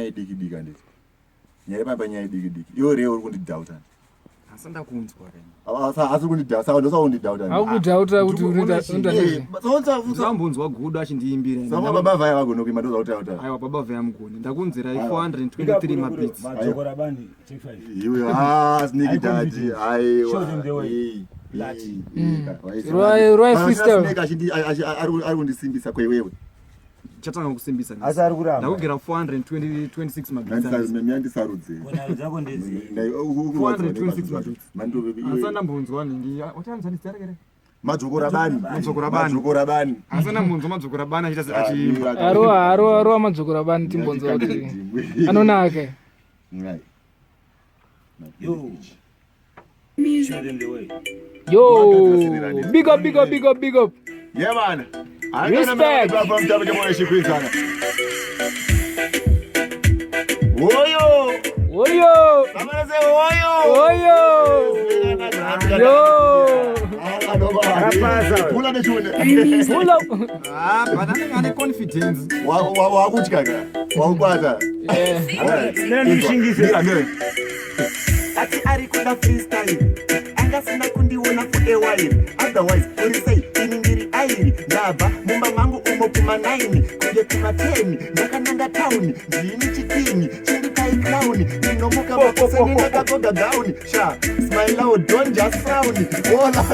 nyaya diki anditi. Nyaya pamba nyaya diki. Iwe reo uri kundidhauta. Asanda kunzwa kana. Asi kundidhauta, saka ndosa kundidhauta. Akudhauta kuti unoita. Zambunzwa Gudo achindiimbira. Sama baba vaya vagonoki mandoza kutauta. Aiwa baba vaya mugoni. Ndakunzira 423 mabits. Madzokora bani check 5. Iwe sneaky daddy. Aiwa. Show them the way. Roy freestyle. Ari kundisimbisa kwewewe. Chatanga kusimbisa. Asa ari kuramba. Ndakugera 426 mabits. Ndandisarudze. Bona zako ndezi. 426 mabits. Asana mbunzwa ningi. Watanza nditarekere. Madzokora bani. Asana mbunzwa madzokora bani achita achi. Aro madzokora bani timbonzwa kuti. Anonaka. Right. Yo. Show them the way. Yo. Big up. Yeah, man. Respect. Oyo. Samana say Oyo. Yo. Pula de chune. Pull up. Banana ngane confidence. Wakutya ka. Wakwata. Nendishingise. Ati ari kuda freestyle. Angasina kundiona fude wire. Otherwise, urisei iningiri airi. Ndaba mumba mangu umopuma 9. Kunge kuma 10. Ndakananga town. Ndini chitini. Chindi kai clown. Ninomuka bakoseni ndakagoga down. Sha, smile out, don't just frown. Ola.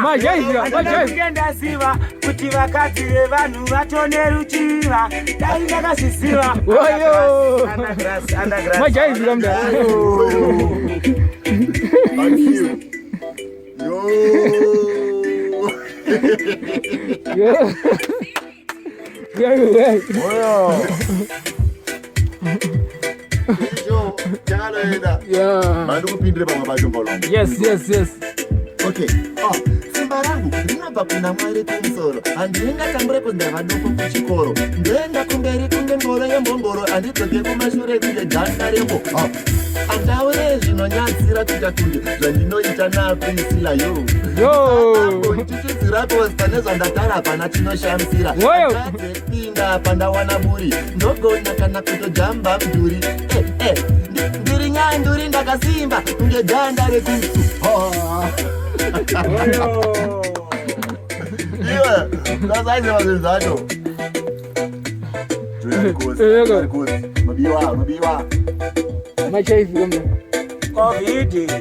Majaiva. Siva kuti vakati vevanhu vatone ruchiva. Dai ndakasiziva. Majaiva mda. Yes. Okay. Simba rangu rinobva kuna Mwari kumusoro. Handingatambure kundava doko kuchikoro. Ndoenda kumberi kunge ngoro yembongoro. Handidzoke kumashure kunge janga rembo. Andaure zvinonyadzira kuita kunge zvandinoita nakuisira yo. Ndichidzira kosta nezvandatara pana chinoshamisira. Ndadzepinda pandawana buri. Ndogona kana kutojamba mudhuri. Ndiri nyanduri ndakasimba kunge danda rekusu. Iwe, ndasaize mazvinhu zvacho. Mabiwa. Majaiva mda. COVID.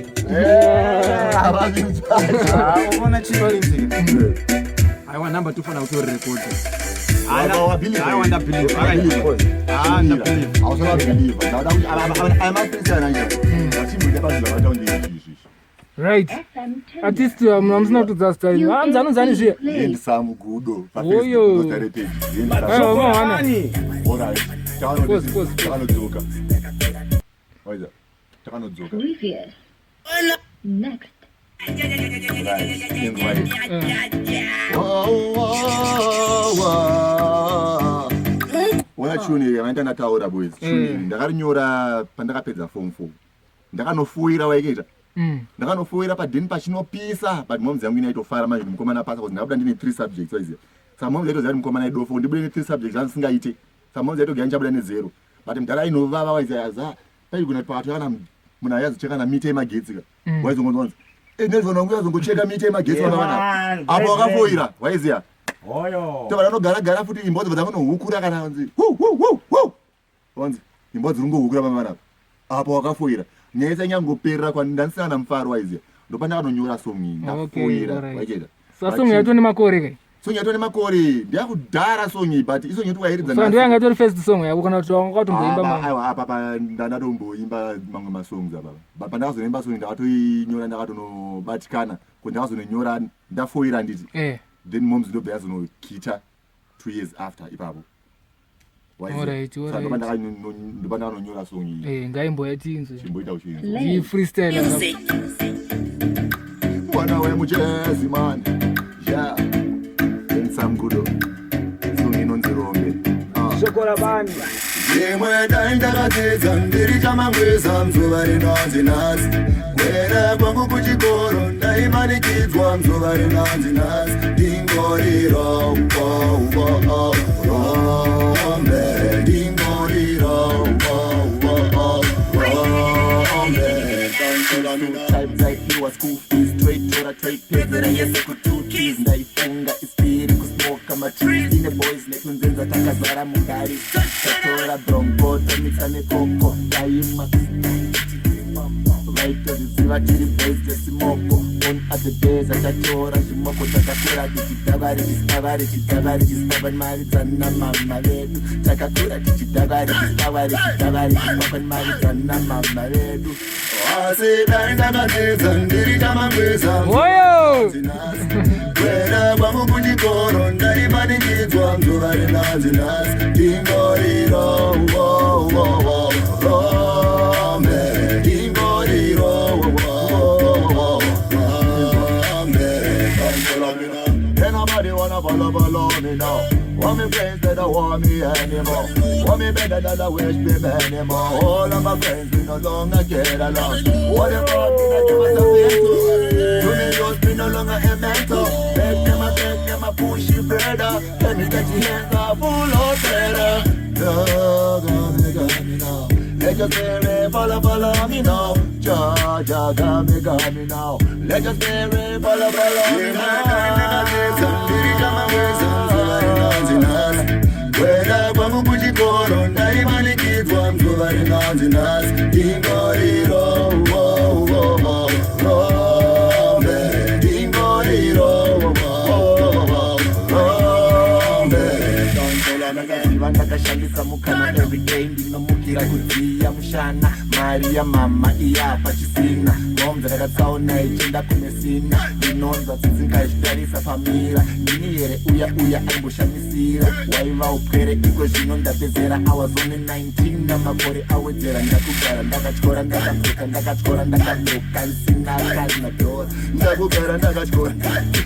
Unaona chipaliti. I want number 2 for now to record. I want to believe. Right. Artist mnamsina kutudza style. Anzani zviye. Ndisamu Gudo. Oyo. Raretest. Pause. Takanodzoka. Hwezha. Takanodzoka. Next. Ona chuni yamaita ndataura boys. Chuni ndakarinyora pandakapedza form 4. Ndakanofuira waiketa. Ndakanofuira padeni pachinopisa but mom dzangu inaitofara manje mukomana pasa kuti ndabuda ndine 3 subjects waize. Saka mom dzaitoziva kuti mukomana idofo ndibude ne 3 subjects andisingaite. Saka mom dzaitogaya ndichabuda ne0. But mdara inovava waize aza. Pai kuna pato kana munhu ayazocheka na mite magetsi ka. Waizongonzonza. Nezvona nguya zongocheka mite magetsi vana. Apo wakafoira waiziya. Toba vanogara futi imbodzi dzavanohukura kana vanzi vanzi imbodzi rungohukura pamana apo wakafoira nyaya nyangoperera kwandandisina namufaro waiziya ndopanda anonyora song ndafoira waicheta song yato nemakore kai song yato nemakore ndiyakudhara song but isong yato wairidza so ndo yanga tori first song yako kana kuti wakatomboimba aiwa apa ndanatomboimba mamwe masongs apa pandakazonemba song ndakatoinyora ndakatonobatikana kuti ndakazononyora ndafoira nditi then moms ndobva yazonokita 2 years after ipapo. Alright. Ndopanda anonyora song iyi. Ngaimbo yatinzo. Chimboita uchinzo. Ji freestyle. Mwana wemuchezi man. Yeah. Then some Gudo. Song inonzi Rombe. Shokora bani. Yemwe ndaindaratedza ndiri chamangweza mzuva rinonzi nazi. Kwera kwangu kuchikoro ndaimanikidzwa mzuva rinonzi nazi. Dingoriro Rombe. taipedzera yese kututis ndaifunga ispiri kusmoka matrees ine boys nekunzenza takazara mugari tatora brongoto mixa nekoko daima vaitoziva tiri boys dzesimoko on other days atatora zvimoko takakura tichidhavari chisavari maridzana mama vedu takakura tichidhavari chisavari maridzana mama vedu asi dai ndakadzidza ndiri kamangweza kwera kwangu kuchikoro ndaimanikidzwa mzuva rinanzinasi ndingoriro Nobody wanna follow me now. Want me friends that don't want me anymore. Want me better than I wish me anymore. All of my friends we no longer get along. What about me that give us a mentor? To me just be no longer a mentor. Beg them a push you further. Let me get your hands off full of better. Got me now. Let your spirit follow me now. Chodza got me now. Let your spirit follow me now. Kwera kwangu kuchikoro ndaimanikidzwa mzuva rinanzinasi ndingoriro ndakashandisa mukana everyday ndinomukira kudziya mushana mari yamama iyafa chisina ngombe rakatsaona ichenda kunesina ndinonza dzidzingazvitarisa pamira ndini here uya aimboshamisira waiva upwere iko zvino ndapedzera hours only 19 namakore awedzera ndakugara ndakatyora ndakadzoka nsina kana dora ndakugara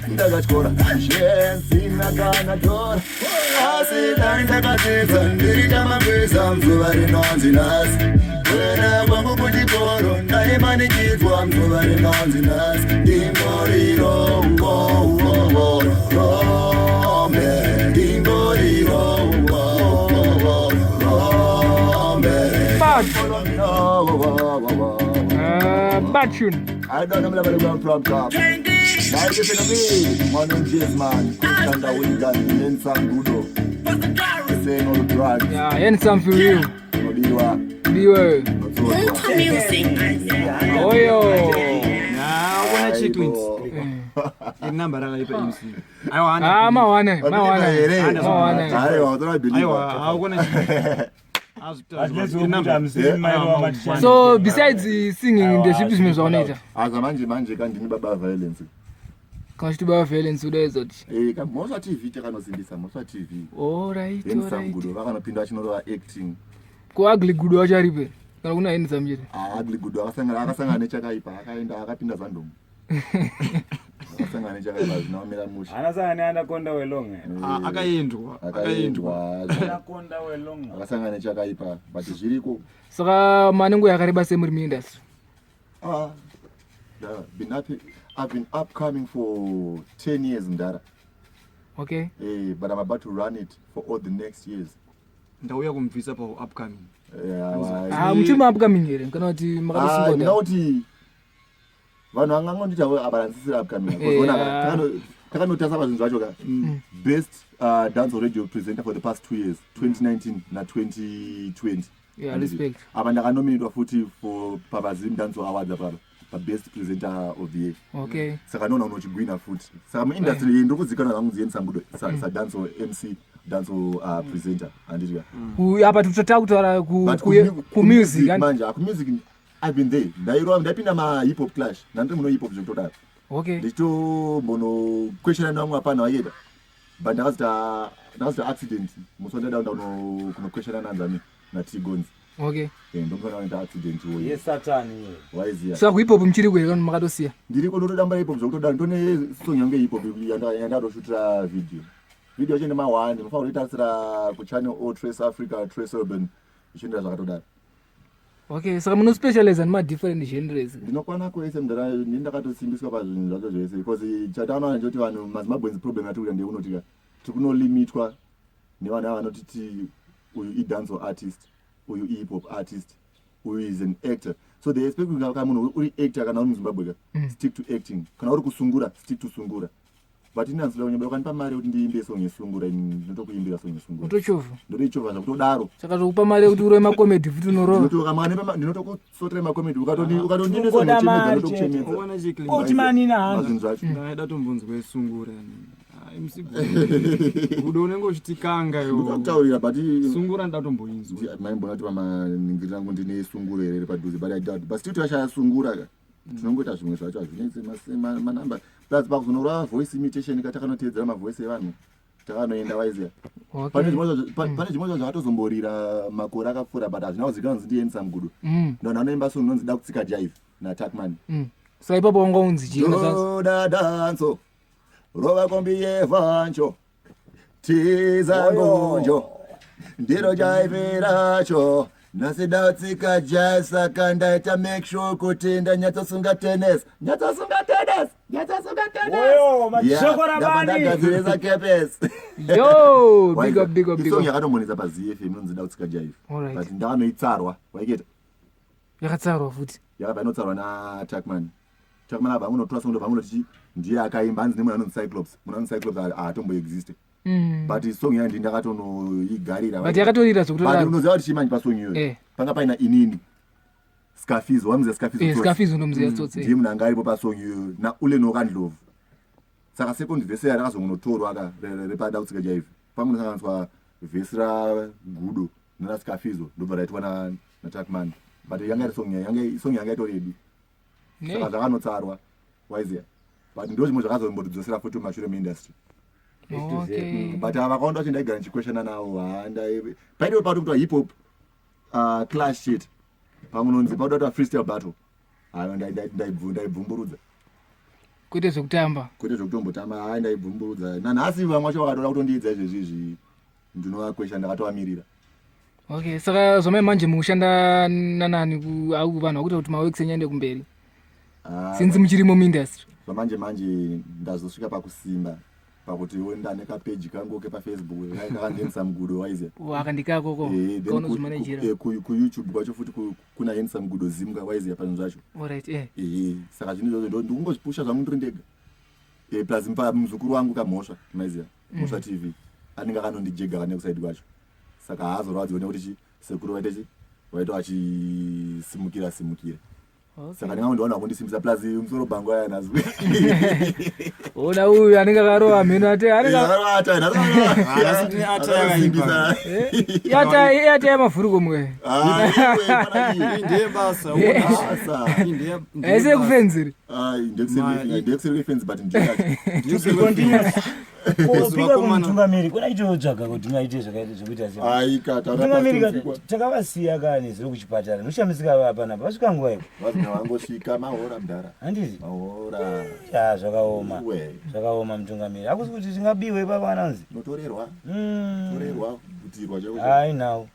ndakatyora zvenzina kana dora asi dai ndakadzidza ndiri kamangweza mzuva rinonzinasi kwera kwangu kuchikoro ndaimanikidzwa mzuva rinonzinasi ndingoriro Bad tune. I don't know where I'm from top. Now you feel me? Mangurenje man, Kanda Wigan, Yensan Gudo. Saying all the drugs. Yeah, handsome for you. Unobiwa Iwe. Oyo. Nah, I wanna check twins. Number raka MC. Mawane. I wanna So besides singing in the ship business on it. As a manje kandini baba violence. Kanti baba violence udezoti. Moswa TV chakanosimbisa moswa TV. All right. Gudo vakanopinda chinoro acting. Ko ugly Gudo acharipe. Kana kuna eni zamjiri. Ugly Gudo akasangana nechakaipa akaenda akapinda zandomo. Akasangana nechakaipa zvinomira musha. Anasangana anakonda welonga. Akaendwa. Anakonda welonga. Akasangana nechakaipa but zviriko. Saka manengo yakareba semuri industry. I've been upcoming for 10 years Ndara. Okay. But I'm about to run it for all the next years. Ndauya kumvisa pa upcoming. Mchima upcoming here. Kana kuti makatosingoda. Ndinoti vanhu angangondita abalansisira upcoming. Because takanotasa pazvinhu zvacho ka. Best dance radio presenter for the past 2 years, 2019 na 2020. Yeah, respect. Aba ndakanominatwa futhi for Papa Zimdancehall awards apha. The best presenter of the year. Okay. Saka nona unochigwina futhi. Saka mu industry ndiri kudzikana zangu ziyenisa ngudo sa dance MC dance presenter anditi ka. Apa tutata kutaura ku music and manje ku music I've been there. Ndaipinda ma hip hop clash. Nandiri muno hip hop zvekutodaro. Okay. Ndito mbono question nangu apana wayeda. But ndakazita accident. Musonda down kuno question nanzani na Tigons. Okay. Ndomfana wenda accident wo. Yes satani ye. Waiziya. So ku hip hop mchiri kwe kana makatosiya. Ndiriko ndotodamba hip hop zvekutodaro ndone song yangu hip hop yandaroshutira video chene ma 1 ndinofanira kuitarisira ku channel O Trace Africa Trace Urban zvinhu zvakatodaro. Okay, saka muno specialize ma different genres. Ndinokwana kuise mndara ndakatosimbiswa pazvinhu zvacho zvese because chatana ndoti vanhu maZimbabwe's problem yatikuita ndeunotika tikuno limitwa nevanhu vanotiti uyu i dance artist uyu hip hop artist who is an actor. So they expect you to be actor kana uri Zimbabwe stick to acting. Kana uri kusungura stick to sungura. But in Anslo when you can marry kuti ndiimbe song yesungura ndotokuimbira song yesungura. Utochovha. Ndochovha zvakutodaro. Saka zokupa mari kuti ure makomedi futi unorova. Ndinotokusotera makomedi ukatondine song yechimedza ndotokuchemedza. Uona chikli. Kuti mani na hana. Mazvinhu zvacho. Ndaida tombonzwa yesungura. MC Gudo unenge uchitikanga yo. Ndakutaurira but Sungura ndatomboinzwa. Maimbona kuti maningira rangu ndine sungura here padhuze but I doubt. But still twashaya sungura ka. Tinongoita zvimwe zvacho hazvinetsi manamba. Plus pakuzonorwa voice imitation katakanoteedzera mavoice evanhu. Takanoenda waiziya. Pane zvimwe zvakatozomborira makore akapfuura but hazvina kuzivikanwa kuti ndiye Handsome Gudo. Ndo anoimba song inonzi da kutsika jive naTuckman. Saka ipapo wanga unzi chinga sasa. Doda danso. Rova kombi yevancho. Tiza ngonjo. Ndiro jive racho. Nasida kutsika jive saka ndaita make sure kuti ndanyatsosunga tennis. Oyo, machokora bani. Ndagadzirisa kepes. Yo, big up. Song yakatomonesa paZFM inonzi da kutsika jive. But ndakanoitsarwa. Waiketa. Yakatsarwa futi. Yakabva inotsarwa naTuckman. Tuckman abva unotora song ndobva unoti ndiye akaimba hanzi nemunhu anonzi Cyclops. Munhu anonzi Cyclops haatomboexiste. But song yayo ndakatonoigarira. But yakatorira zvokutodaro. But unoziva kuti chimanji pasong iyoyo. Panga paina inini. Scafizo, wamziva Scafizo. Scafizo unomziva tsotse. Ndiye munhu anga aripo pasong iyoyo naule nokandlovu. Saka second verse yayo rakazonotorwa aka repada kutsika jive. Pamunosanganiswa verse raGudo naScafizo ndobva raitwa naTuckman. But yanga iri song yanga itoredi. Saka zvakanotsarwa waiziya. But ndo zvimwe zvakazombotidzosera futi mumashure meindustry. Okay. But vakaonda kuti ndaigara ndichikweshana nawo paidewo pato kutwa hip hop clash shit pamunonzi pauda kutwa freestyle battle hayo ndaibvumburudza Kwete zvekutamba. kwete zvekutombotamba ndaibvumburudza nanhasi vamwe vacho vakatoda kutondiidza izvezvizvi ndinovakwesha ndakatovamirira. Okay, saka zvamai manje mukushanda nanani vanhu vakuita kuti maworks enyu kumberi since muchirimo muindustry. Zvamanje ndazosvika pakusimba pakuti ndane kapeji kangu kepaFacebook kakanzi Handsome Gudo waiziya. Akandikako kaunozvimanejera. kuYouTube kwacho futi kuna Handsome Gudo Zimga waiziya panhu zvacho. Alright, Saka zvinhu izvozvo ndikungozvipusha zvangu ndiri ndega. Plus muzukuru wangu kaMhosva maiziya. Mhosva TV anenge akanondijega kane kusaidi kwacho. Saka haazorwadziwe nekuti sekuru waita achisimukira. Saka ndingaondowana kundisimbisa plus musoro bhangu aya nazwe. Ona uyu anenge akarowa mhino ate yamavhuruko mwe. Ndiye basa. Ese kufenziri. Ndekuseri kwefenzi but Kupika kumutungamiri kuna ichotsvaga kuti ngaite zvakaita zvekuita mutungamiri takavasiya kani zviri kuchipatara noshamisika vapanapa vasvika nguva iko wangosvika mahora mudhara handizi mahora zvakaoma mutungamiri hakusi kuti zvingabiwe ipapo ananzi notorerwa kutirwa hai nhau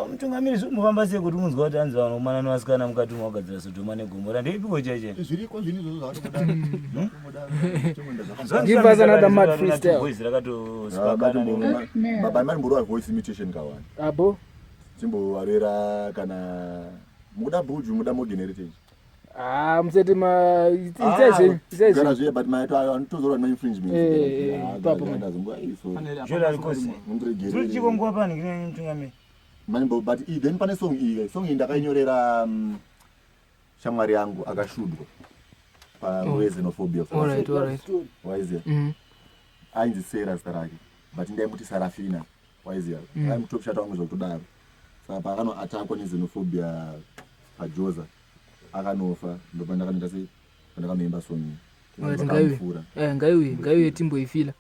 mutungamiri zvikumbofamba sei kuti unonzwa kuti hanzi vanomana nevasikana mukati mwagadzira sodhoma negomora ndeipiko chaiche zviriko zvinhu Give us another mad freestyle. Baba mari voice imitation kawani. Abo? Chimbovarera kana muda buju muda mo heritage. Mseti itse Gara zve but maito anotozorwa no infringement. Papa ndazongwa iso. Jola likosi. Zviri chikongwa pani kine mutungamiri. Manimbo but then pane song ndakainyorera shamwari yangu akashudwa. Xenophobia. Alright. Waiziya. Ainzi Sarah zita rake but ndaimuti Sarafina waiziya. Aimutokushata wangu zvokudaro. Saka pakanoatakwa nexenophobia paJodza akanofa ndopa ndakanoita sei pandakanoimba song iyi. Ngaiwe timboifila.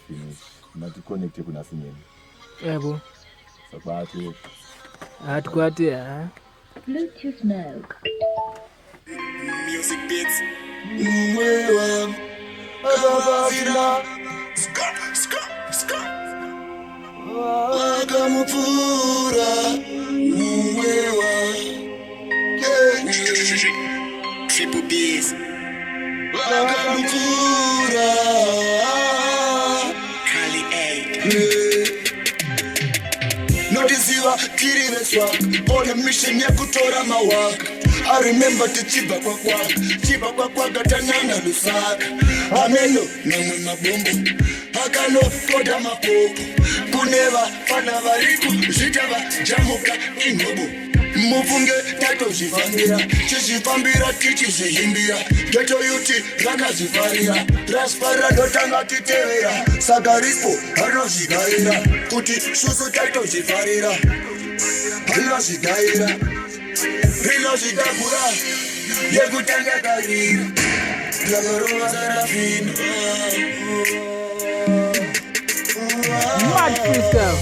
Finish. Maticonnecte kuna sinyeni. Yebo. Sakwati. Atikwati Bluetooth mode. Music beats. Murehwa. Wakamupfura. Murehwa. Triple B's. Wakamupfura. Kali 8. Notiziva tiri veswak on a mission yakutora mawak. I remember the chiba kwa gatanana lusaka. Ameno namwe mabombo akano koda mapoko kuneva fana variku zvitava jamuka inobo mufunge tatozvifambira tichifambira tichizvihimbira Ghetto yuti rakazvifarira rasparira ndotanga titevera saka ripo anozvigaira kuti susu tatozvifarira anozvigaira rinozvidabura yekutanga karira rakarova sarafina. Mad freestyle.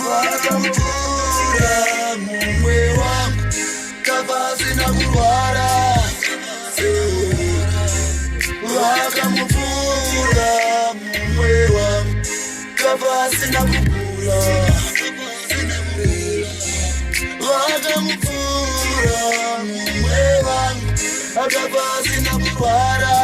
Vakamvura mumwe wangu kavasina kurwara. Vakamvura mumwe wangu kavasina kukura. Vakamvura mumwe wangu kavasina kurwara.